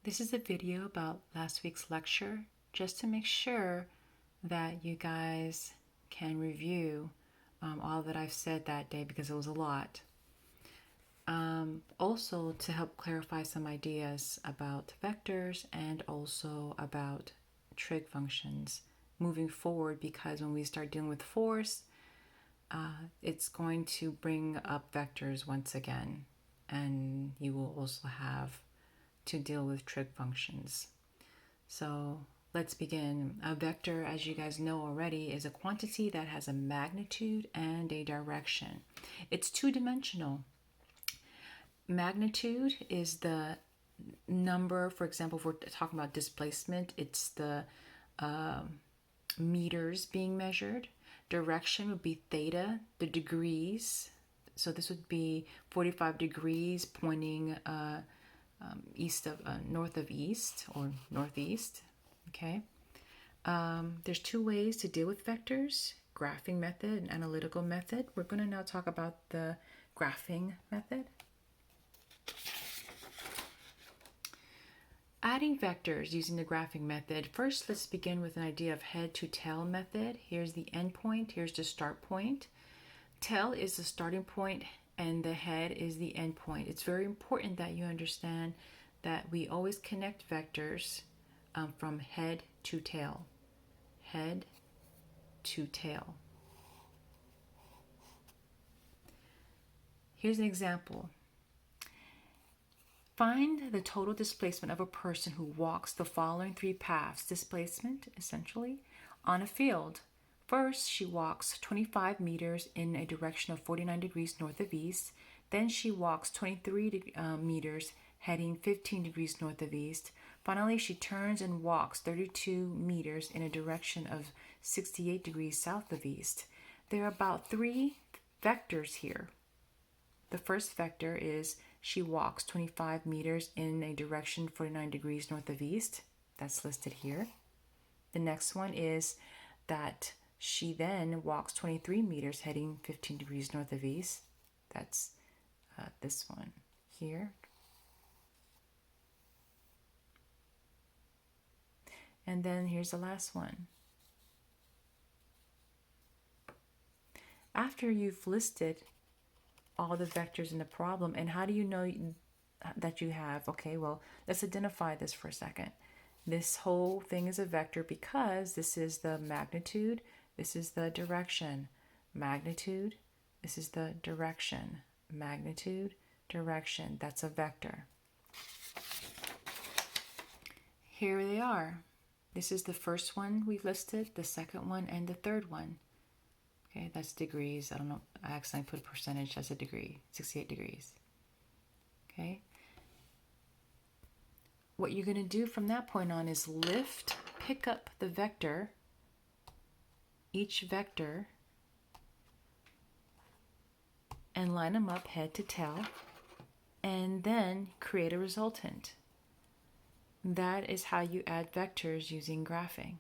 This is a video about last week's lecture, just to make sure that you guys can review all that I've said that day because it was a lot. Also to help clarify some ideas about vectors and also about trig functions moving forward, because when we start dealing with force, it's going to bring up vectors once again, and you will also have to deal with trig functions. So let's begin. A vector, as you guys know already, is a quantity that has a magnitude and a direction. It's two-dimensional. Magnitude is the number, for example, if we're talking about displacement, it's the meters being measured. Direction would be theta, the degrees. So this would be 45 degrees pointing north of east or northeast. Okay. There's two ways to deal with vectors: graphing method and analytical method. We're going to now talk about the graphing method. Adding vectors using the graphing method. First, let's begin with an idea of head to tail method. Here's the end point, here's the start point. Tail is the starting point and the head is the end point. It's very important that you understand that we always connect vectors from head to tail. Head to tail. Here's an example. Find the total displacement of a person who walks the following three paths. Displacement, essentially, on a field. First, she walks 25 meters in a direction of 49 degrees north of east. Then she walks 23 meters heading 15 degrees north of east. Finally, she turns and walks 32 meters in a direction of 68 degrees south of east. There are about three vectors here. The first vector is she walks 25 meters in a direction 49 degrees north of east. That's listed here. The next one is that she then walks 23 meters heading 15 degrees north of east. That's this one here. And then here's the last one. After you've listed all the vectors in the problem, and how do you know that you have? Okay, well, let's identify this for a second. This whole thing is a vector because this is the magnitude, this is the direction. Magnitude, this is the direction. Magnitude, direction. That's a vector. Here they are. This is the first one we've listed, the second one, and the third one. Okay, that's degrees. I don't know. I accidentally put a percentage as a degree. 68 degrees. Okay. What you're going to do from that point on is pick up the vector, each vector, and line them up head to tail, and then create a resultant. That is how you add vectors using graphing.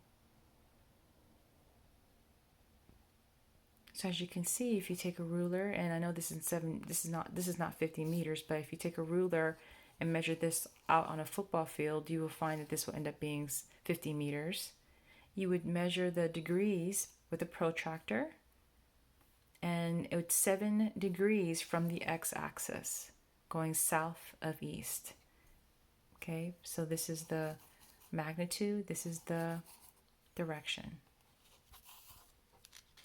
So as you can see, if you take a ruler, and I know this is not 50 meters, but if you take a ruler and measure this out on a football field, you will find that this will end up being 50 meters. You would measure the degrees with a protractor, and it's 7 degrees from the x-axis, going south of east. Okay, so this is the magnitude, this is the direction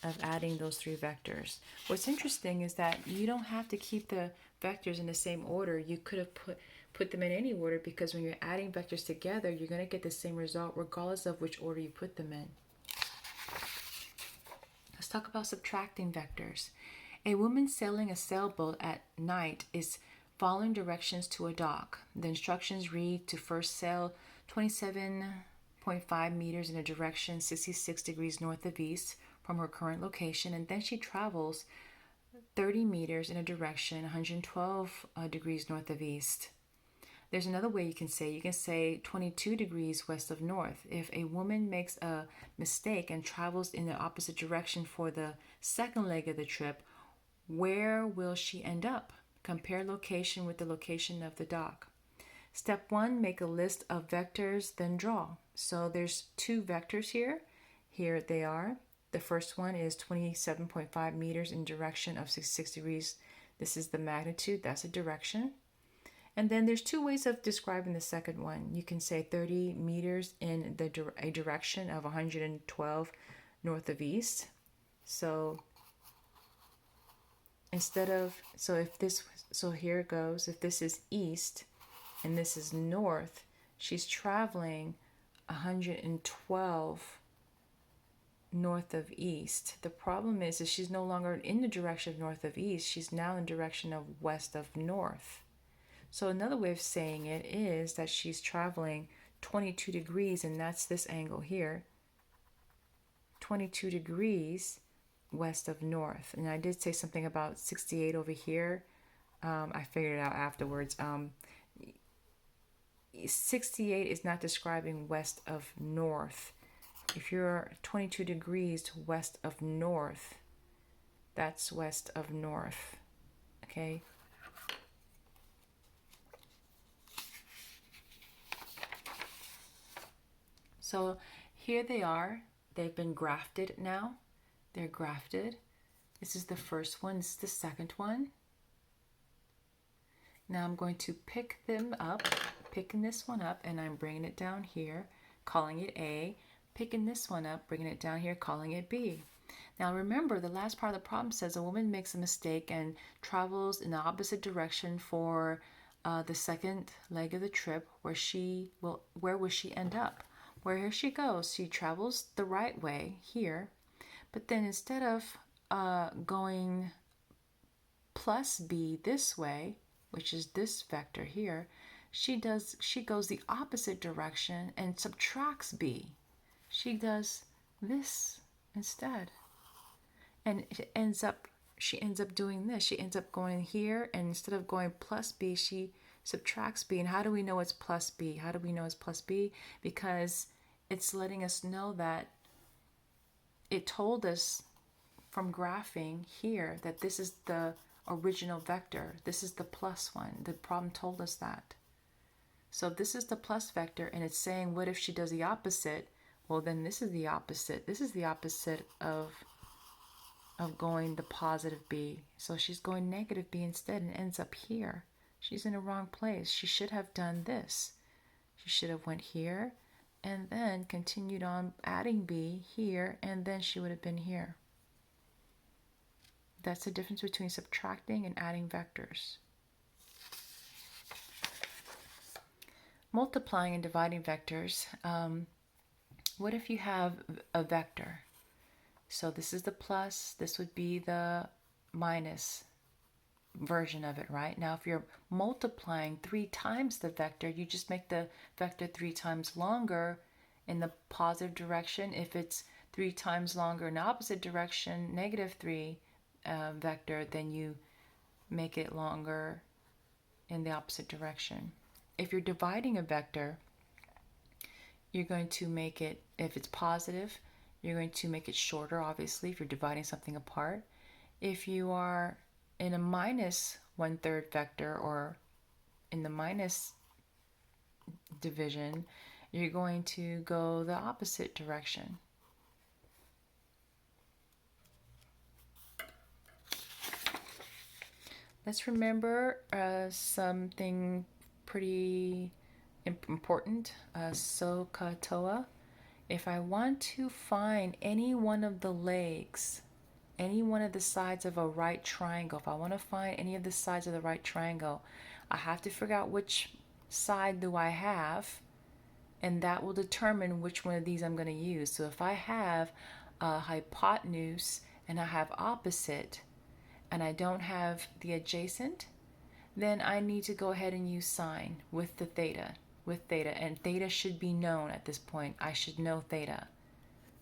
of adding those three vectors. What's interesting is that you don't have to keep the vectors in the same order. You could have put them in any order, because when you're adding vectors together, you're going to get the same result regardless of which order you put them in. Let's talk about subtracting vectors. A woman sailing a sailboat at night is following directions to a dock. The instructions read to first sail 27.5 meters in a direction 66 degrees north of east from her current location, and then she travels 30 meters in a direction 112 degrees north of east. There's another way you can say 22 degrees west of north. If a woman makes a mistake and travels in the opposite direction for the second leg of the trip, where will she end up? Compare location with the location of the dock. Step 1, make a list of vectors, then draw. So there's 2 vectors here. Here they are. The first one is 27.5 meters in direction of 66 degrees. This is the magnitude, that's a direction. And then there's 2 ways of describing the second one. You can say 30 meters in a direction of 112 north of east. So so here it goes. If this is east and this is north, she's traveling 112 north of east. The problem is she's no longer in the direction of north of east. She's now in the direction of west of north. So another way of saying it is that she's traveling 22 degrees, and that's this angle here, 22 degrees west of north. And I did say something about 68 over here. I figured it out afterwards. 68 is not describing west of north. If you're 22 degrees west of north, that's west of north. Okay. So here they are. They've been grafted now. They're grafted. This is the first one. This is the second one. Now I'm going to pick them up, picking this one up, and I'm bringing it down here, calling it A. Picking this one up, bringing it down here, calling it B. Now remember, the last part of the problem says a woman makes a mistake and travels in the opposite direction for the second leg of the trip. Where will she end up? Where she goes, she travels the right way here, but then instead of going plus B this way, which is this vector here, she goes the opposite direction and subtracts B. She does this instead, and she ends up doing this. She ends up going here, and instead of going plus B, she subtracts B. And how do we know it's plus B? How do we know it's plus B? Because it's letting us know that it told us from graphing here that this is the original vector. This is the plus one. The problem told us that. So if this is the plus vector and it's saying, what if she does the opposite? Well, then this is the opposite. This is the opposite of going the positive B. So she's going negative B instead and ends up here. She's in the wrong place. She should have done this. She should have went here and then continued on adding B here, and then she would have been here. That's the difference between subtracting and adding vectors. Multiplying and dividing vectors. What if you have a vector? So this is the plus, this would be the minus version of it, right? Now if you're multiplying 3 times the vector, you just make the vector 3 times longer in the positive direction. If it's 3 times longer in the opposite direction, -3 vector, then you make it longer in the opposite direction. If you're dividing a vector, you're going to make it, if it's positive, you're going to make it shorter, obviously, if you're dividing something apart. If you are in a -1/3 vector or in the minus division, you're going to go the opposite direction. Let's remember something pretty important, SOHCAHTOA. If I want to find any one of the legs, any one of the sides of a right triangle, if I want to find any of the sides of the right triangle, I have to figure out which side do I have, and that will determine which one of these I'm going to use. So if I have a hypotenuse and I have opposite, and I don't have the adjacent, then I need to go ahead and use sine with the theta, and theta should be known at this point. I should know theta.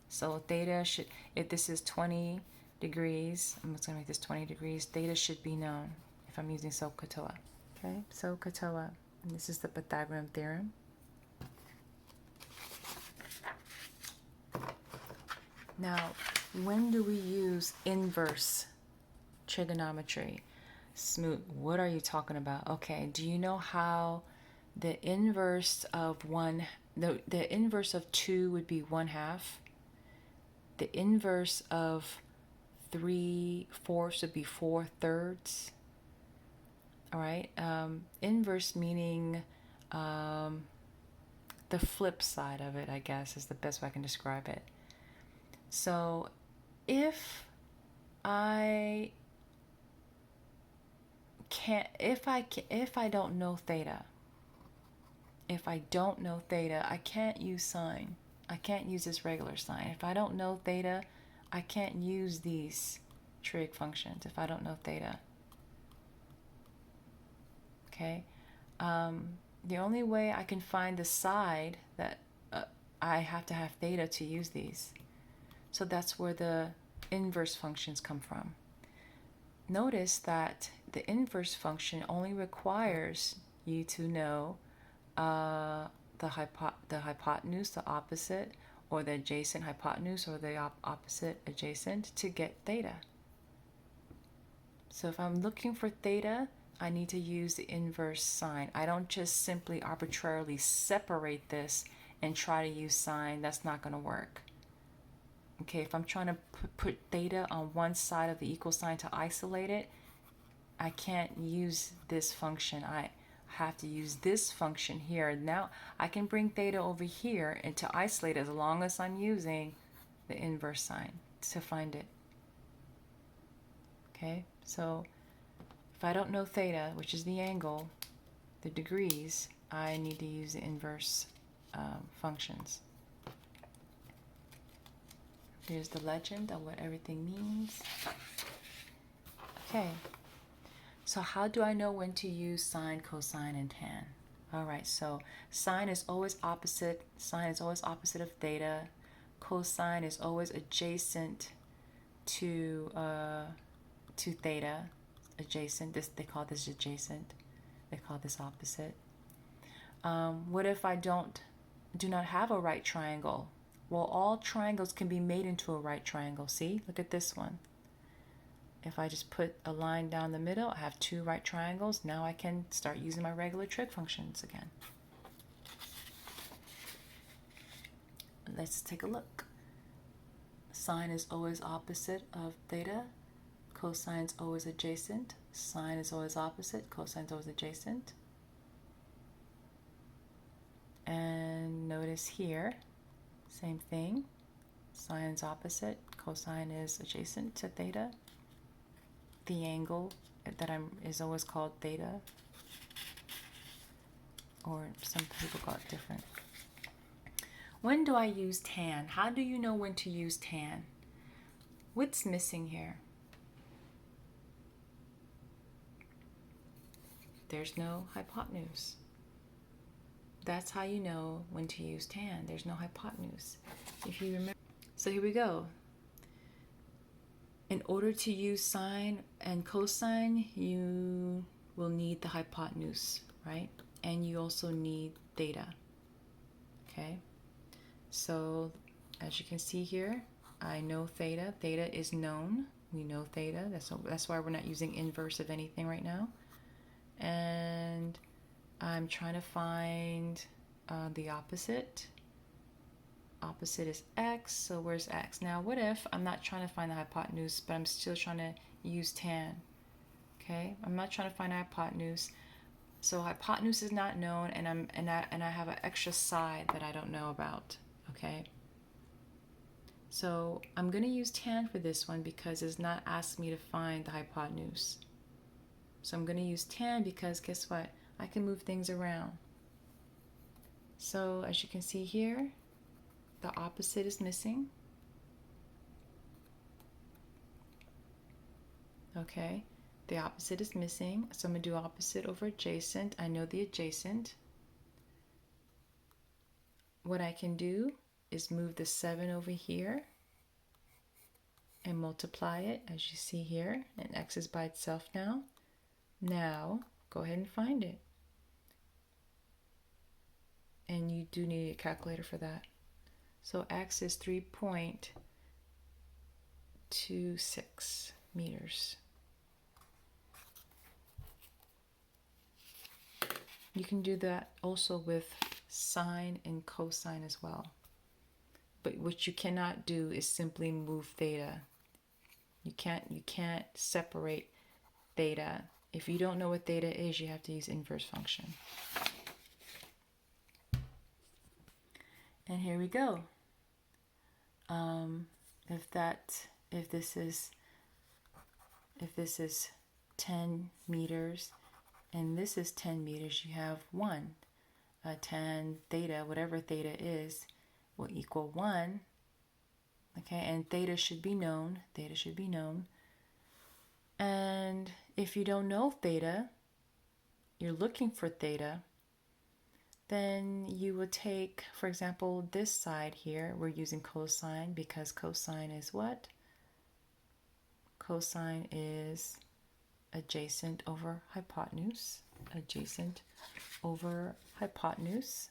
So theta should, if this is 20 degrees, I'm just going to make this 20 degrees, theta should be known if I'm using SOHCAHTOA. Okay, SOHCAHTOA. And this is the Pythagorean theorem. Now, when do we use inverse trigonometry? Smoot, what are you talking about? Okay, do you know how the inverse of the inverse of 2 would be 1/2. The inverse of 3/4 would be 4/3. All right. Inverse meaning the flip side of it, I guess, is the best way I can describe it. So if I don't know theta, I can't use sine. I can't use this regular sine. If I don't know theta, I can't use these trig functions if I don't know theta. Okay. The only way I can find the side that I have to have theta to use these. So that's where the inverse functions come from. Notice that the inverse function only requires you to know the hypotenuse, the opposite, or the adjacent hypotenuse, or the opposite adjacent to get theta. So if I'm looking for theta, I need to use the inverse sine. I don't just simply arbitrarily separate this and try to use sine. That's not going to work. Okay, if I'm trying to put theta on one side of the equal sign to isolate it, I can't use this function. I have to use this function here. Now I can bring theta over here and to isolate it as long as I'm using the inverse sine to find it. Okay, so if I don't know theta, which is the angle, the degrees, I need to use the inverse functions. Here's the legend of what everything means. Okay, so how do I know when to use sine, cosine, and tan? All right, so sine is always opposite. Sine is always opposite of theta. Cosine is always adjacent to theta. Adjacent. They call this adjacent. They call this opposite. What if I do not have a right triangle? Well, all triangles can be made into a right triangle. See, look at this one. If I just put a line down the middle, I have 2 right triangles. Now I can start using my regular trig functions again. Let's take a look. Sine is always opposite of theta. Cosine is always adjacent. Sine is always opposite. Cosine is always adjacent. And notice here, same thing. Sine is opposite. Cosine is adjacent to theta. The angle that is always called theta, or some people call it different. When do I use tan? How do you know when to use tan? What's missing here? There's no hypotenuse. That's how you know when to use tan. There's no hypotenuse. If you remember. So here we go. In order to use sine and cosine, you will need the hypotenuse, right? And you also need theta. Okay? So as you can see here, I know theta. Theta is known. We know theta. That's why we're not using inverse of anything right now. And I'm trying to find the opposite. Opposite is x, so where's x? Now what if I'm not trying to find the hypotenuse, but I'm still trying to use tan? Okay, I'm not trying to find a hypotenuse, so hypotenuse is not known, and I have an extra side that I don't know about. Okay, so I'm going to use tan for this one because it's not asking me to find the hypotenuse. So I'm going to use tan because guess what? I can move things around. So as you can see here, the opposite is missing. Okay, the opposite is missing. So I'm going to do opposite over adjacent. I know the adjacent. What I can do is move the 7 over here and multiply it, as you see here. And x is by itself now. Now, go ahead and find it. And you do need a calculator for that. So x is 3.26 meters. You can do that also with sine and cosine as well. But what you cannot do is simply move theta. You can't separate theta. If you don't know what theta is, you have to use inverse function. And here we go. If this is 10 meters and this is 10 meters, you have 1. 10 theta, whatever theta is, will equal 1. Okay, and theta should be known. Theta should be known. And if you don't know theta, you're looking for theta, then you would take, for example, this side here, we're using cosine because cosine is what? Cosine is adjacent over hypotenuse. Adjacent over hypotenuse.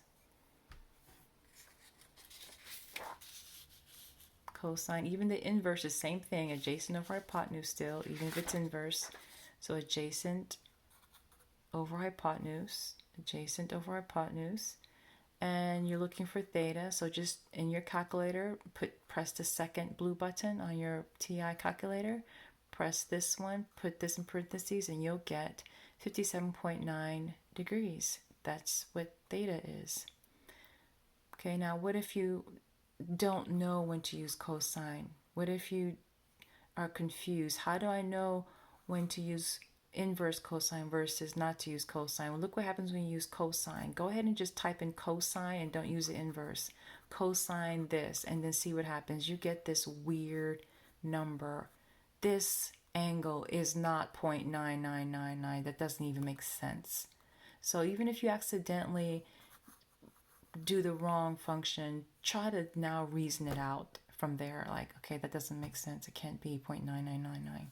Cosine, even the inverse is same thing, adjacent over hypotenuse still, even if it's inverse. So adjacent over hypotenuse, adjacent over hypotenuse. And you're looking for theta, so just in your calculator, press the second blue button on your TI calculator, press this one, put this in parentheses, and you'll get 57.9 degrees. That's what theta is. Okay, now what if you don't know when to use cosine? What if you are confused? How do I know when to use inverse cosine versus not to use cosine? Well, look what happens when you use cosine. Go ahead and just type in cosine and don't use the inverse. Cosine this, and then see what happens. You get this weird number. This angle is not 0.9999. That doesn't even make sense. So even if you accidentally do the wrong function, try to now reason it out from there. Like, okay, that doesn't make sense. It can't be 0.9999.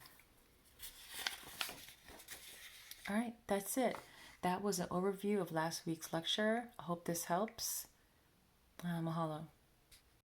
All right, that's it. That was an overview of last week's lecture. I hope this helps. Mahalo.